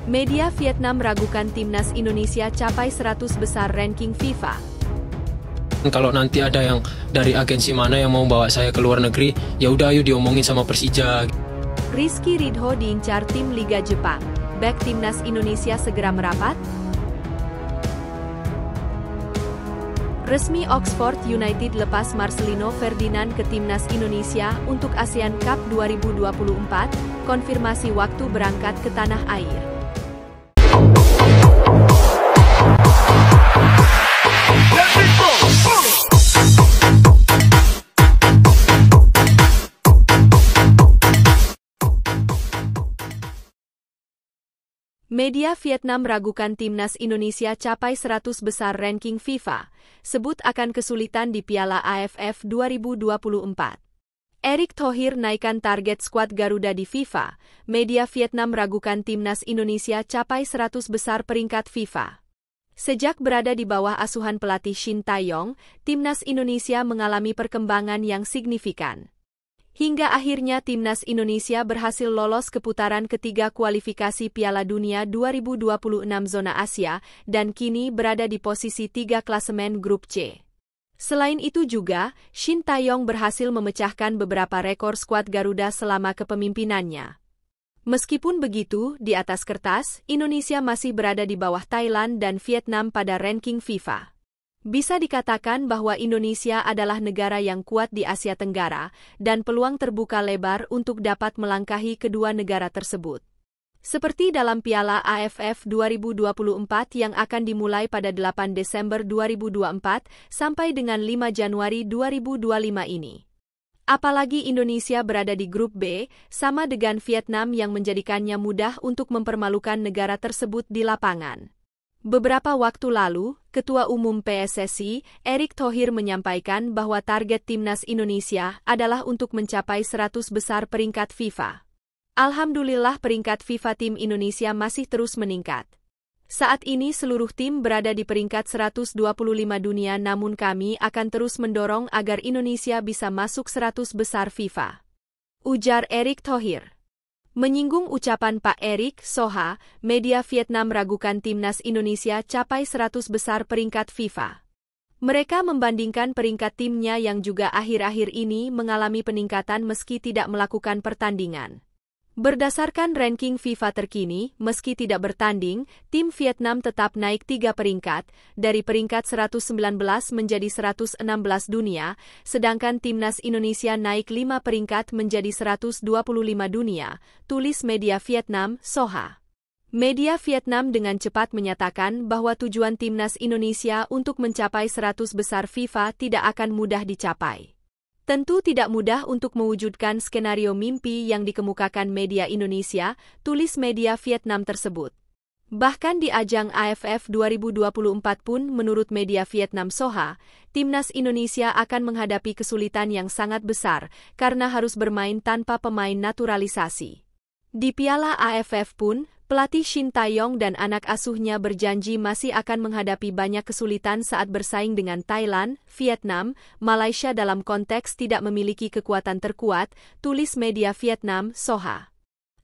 Media Vietnam ragukan timnas Indonesia capai 100 besar ranking FIFA. Kalau nanti ada yang dari agensi mana yang mau bawa saya ke luar negeri, ya udah ayo diomongin sama Persija. Rizky Ridho diincar tim Liga Jepang. Bek timnas Indonesia segera merapat? Resmi Oxford United lepas Marcelino Ferdinand ke timnas Indonesia untuk ASEAN Cup 2024, konfirmasi waktu berangkat ke tanah air. Media Vietnam ragukan timnas Indonesia capai 100 besar ranking FIFA, sebut akan kesulitan di Piala AFF 2024. Erick Thohir naikkan target skuad Garuda di FIFA. Media Vietnam ragukan timnas Indonesia capai 100 besar peringkat FIFA. Sejak berada di bawah asuhan pelatih Shin Tae-yong, timnas Indonesia mengalami perkembangan yang signifikan. Hingga akhirnya timnas Indonesia berhasil lolos ke putaran ketiga kualifikasi Piala Dunia 2026 zona Asia dan kini berada di posisi 3 klasemen grup C. Selain itu juga, Shin Tae-yong berhasil memecahkan beberapa rekor skuad Garuda selama kepemimpinannya. Meskipun begitu, di atas kertas, Indonesia masih berada di bawah Thailand dan Vietnam pada ranking FIFA. Bisa dikatakan bahwa Indonesia adalah negara yang kuat di Asia Tenggara, dan peluang terbuka lebar untuk dapat melangkahi kedua negara tersebut. Seperti dalam Piala AFF 2024 yang akan dimulai pada 8 Desember 2024 sampai dengan 5 Januari 2025 ini. Apalagi Indonesia berada di grup B, sama dengan Vietnam yang menjadikannya mudah untuk mempermalukan negara tersebut di lapangan. Beberapa waktu lalu, Ketua Umum PSSI, Erick Thohir menyampaikan bahwa target timnas Indonesia adalah untuk mencapai 100 besar peringkat FIFA. Alhamdulillah peringkat FIFA tim Indonesia masih terus meningkat. Saat ini seluruh tim berada di peringkat 125 dunia, namun kami akan terus mendorong agar Indonesia bisa masuk 100 besar FIFA. Ujar Erick Thohir. Menyinggung ucapan Pak Erick Soha, media Vietnam ragukan timnas Indonesia capai 100 besar peringkat FIFA. Mereka membandingkan peringkat timnya yang juga akhir-akhir ini mengalami peningkatan meski tidak melakukan pertandingan. Berdasarkan ranking FIFA terkini, meski tidak bertanding, tim Vietnam tetap naik 3 peringkat, dari peringkat 119 menjadi 116 dunia, sedangkan timnas Indonesia naik 5 peringkat menjadi 125 dunia, tulis media Vietnam, Soha. Media Vietnam dengan cepat menyatakan bahwa tujuan timnas Indonesia untuk mencapai 100 besar FIFA tidak akan mudah dicapai. Tentu tidak mudah untuk mewujudkan skenario mimpi yang dikemukakan media Indonesia, tulis media Vietnam tersebut. Bahkan di ajang AFF 2024 pun menurut media Vietnam Soha, timnas Indonesia akan menghadapi kesulitan yang sangat besar karena harus bermain tanpa pemain naturalisasi. Di Piala AFF pun, pelatih Shin Tae-yong dan anak asuhnya berjanji masih akan menghadapi banyak kesulitan saat bersaing dengan Thailand, Vietnam, Malaysia dalam konteks tidak memiliki kekuatan terkuat, tulis media Vietnam, Soha.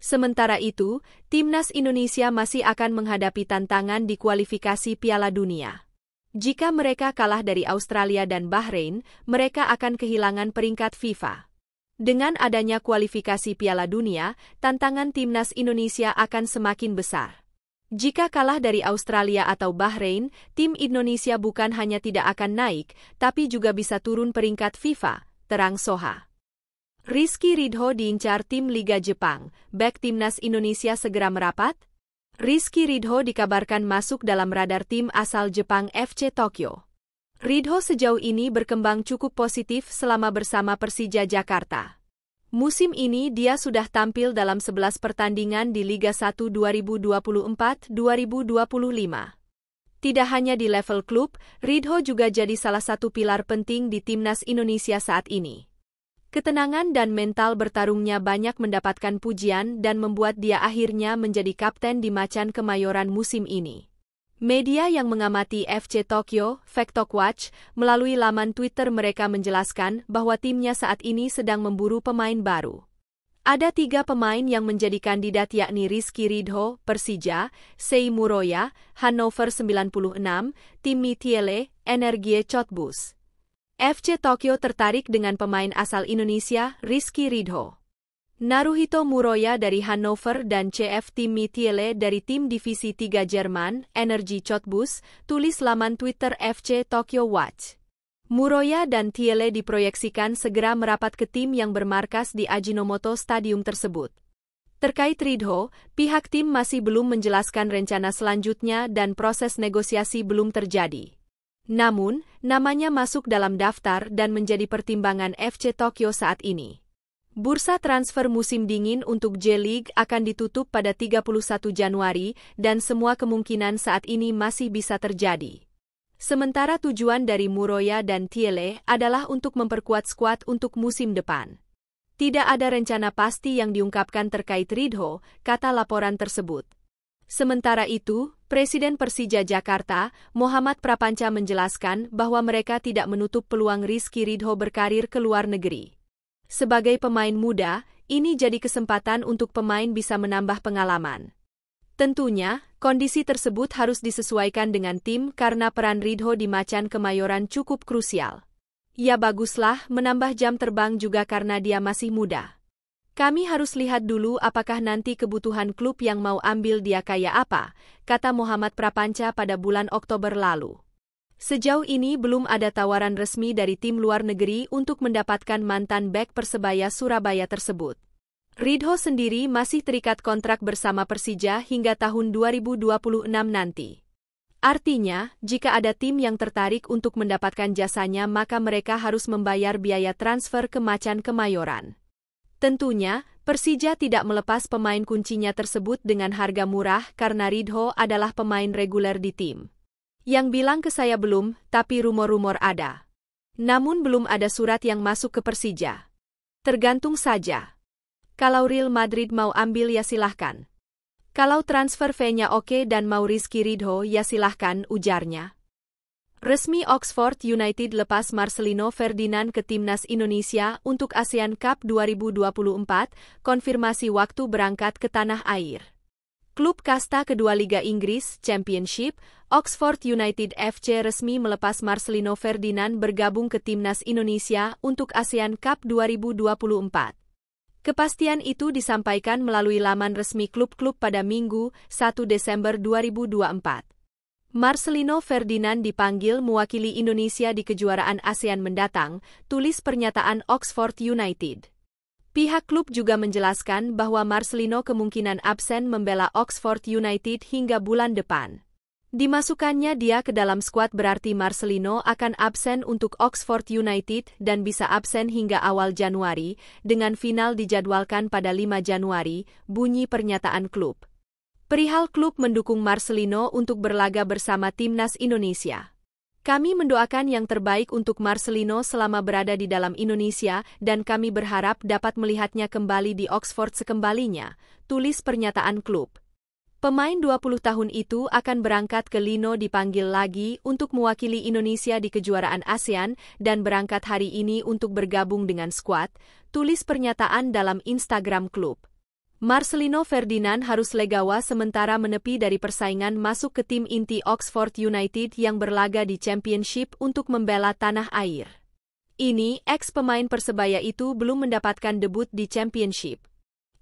Sementara itu, timnas Indonesia masih akan menghadapi tantangan di kualifikasi Piala Dunia. Jika mereka kalah dari Australia dan Bahrain, mereka akan kehilangan peringkat FIFA. Dengan adanya kualifikasi Piala Dunia, tantangan timnas Indonesia akan semakin besar. Jika kalah dari Australia atau Bahrain, tim Indonesia bukan hanya tidak akan naik, tapi juga bisa turun peringkat FIFA, terang Soha. Rizky Ridho diincar tim Liga Jepang, bek timnas Indonesia segera merapat? Rizky Ridho dikabarkan masuk dalam radar tim asal Jepang FC Tokyo. Ridho sejauh ini berkembang cukup positif selama bersama Persija Jakarta. Musim ini dia sudah tampil dalam 11 pertandingan di Liga 1 2024-2025. Tidak hanya di level klub, Ridho juga jadi salah satu pilar penting di timnas Indonesia saat ini. Ketenangan dan mental bertarungnya banyak mendapatkan pujian dan membuat dia akhirnya menjadi kapten di Macan Kemayoran musim ini. Media yang mengamati FC Tokyo, Factockwatch, melalui laman Twitter mereka menjelaskan bahwa timnya saat ini sedang memburu pemain baru. Ada 3 pemain yang menjadi kandidat yakni Rizky Ridho, Persija, Sei Muroya, Hannover 96, Timmy Thiele, Energie Cottbus. FC Tokyo tertarik dengan pemain asal Indonesia, Rizky Ridho. Naruhito Muroya dari Hannover dan CF Timmy Thiele dari tim Divisi 3 Jerman, Energie Cottbus, tulis laman Twitter FC Tokyo Watch. Muroya dan Thiele diproyeksikan segera merapat ke tim yang bermarkas di Ajinomoto Stadium tersebut. Terkait Ridho, pihak tim masih belum menjelaskan rencana selanjutnya dan proses negosiasi belum terjadi. Namun, namanya masuk dalam daftar dan menjadi pertimbangan FC Tokyo saat ini. Bursa transfer musim dingin untuk J-League akan ditutup pada 31 Januari dan semua kemungkinan saat ini masih bisa terjadi. Sementara tujuan dari Muroya dan Thiele adalah untuk memperkuat skuad untuk musim depan. Tidak ada rencana pasti yang diungkapkan terkait Ridho, kata laporan tersebut. Sementara itu, Presiden Persija Jakarta, Muhammad Prapanca menjelaskan bahwa mereka tidak menutup peluang Rizky Ridho berkarir ke luar negeri. Sebagai pemain muda, ini jadi kesempatan untuk pemain bisa menambah pengalaman. Tentunya, kondisi tersebut harus disesuaikan dengan tim karena peran Ridho di Macan Kemayoran cukup krusial. Ya baguslah menambah jam terbang juga karena dia masih muda. Kami harus lihat dulu apakah nanti kebutuhan klub yang mau ambil dia kayak apa, kata Muhammad Prapanca pada bulan Oktober lalu. Sejauh ini belum ada tawaran resmi dari tim luar negeri untuk mendapatkan mantan bek Persebaya Surabaya tersebut. Ridho sendiri masih terikat kontrak bersama Persija hingga tahun 2026 nanti. Artinya, jika ada tim yang tertarik untuk mendapatkan jasanya maka mereka harus membayar biaya transfer ke Macan Kemayoran. Tentunya, Persija tidak melepas pemain kuncinya tersebut dengan harga murah karena Ridho adalah pemain reguler di tim. Yang bilang ke saya belum, tapi rumor-rumor ada. Namun belum ada surat yang masuk ke Persija. Tergantung saja. Kalau Real Madrid mau ambil ya silahkan. Kalau transfer fee-nya oke dan mau Rizky Ridho ya silahkan, ujarnya. Resmi Oxford United lepas Marcelino Ferdinand ke Timnas Indonesia untuk ASEAN Cup 2024, konfirmasi waktu berangkat ke tanah air. Klub kasta kedua Liga Inggris, Championship, Oxford United FC resmi melepas Marcelino Ferdinand bergabung ke Timnas Indonesia untuk ASEAN Cup 2024. Kepastian itu disampaikan melalui laman resmi klub-klub pada Minggu, 1 Desember 2024. Marcelino Ferdinand dipanggil mewakili Indonesia di kejuaraan ASEAN mendatang, tulis pernyataan Oxford United. Pihak klub juga menjelaskan bahwa Marcelino kemungkinan absen membela Oxford United hingga bulan depan. Dimasukkannya dia ke dalam skuad berarti Marcelino akan absen untuk Oxford United dan bisa absen hingga awal Januari, dengan final dijadwalkan pada 5 Januari, bunyi pernyataan klub. Perihal klub mendukung Marcelino untuk berlaga bersama Timnas Indonesia. Kami mendoakan yang terbaik untuk Marcelino selama berada di dalam Indonesia dan kami berharap dapat melihatnya kembali di Oxford sekembalinya, tulis pernyataan klub. Pemain 20 tahun itu akan berangkat ke Lino dipanggil lagi untuk mewakili Indonesia di kejuaraan ASEAN dan berangkat hari ini untuk bergabung dengan skuad, tulis pernyataan dalam Instagram klub. Marcelino Ferdinand harus legawa sementara menepi dari persaingan masuk ke tim inti Oxford United yang berlaga di Championship untuk membela tanah air. Ini, ex-pemain Persebaya itu belum mendapatkan debut di Championship.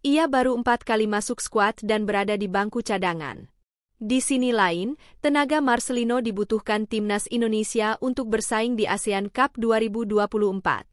Ia baru 4 kali masuk skuad dan berada di bangku cadangan. Di sini lain, tenaga Marcelino dibutuhkan Timnas Indonesia untuk bersaing di ASEAN Cup 2024.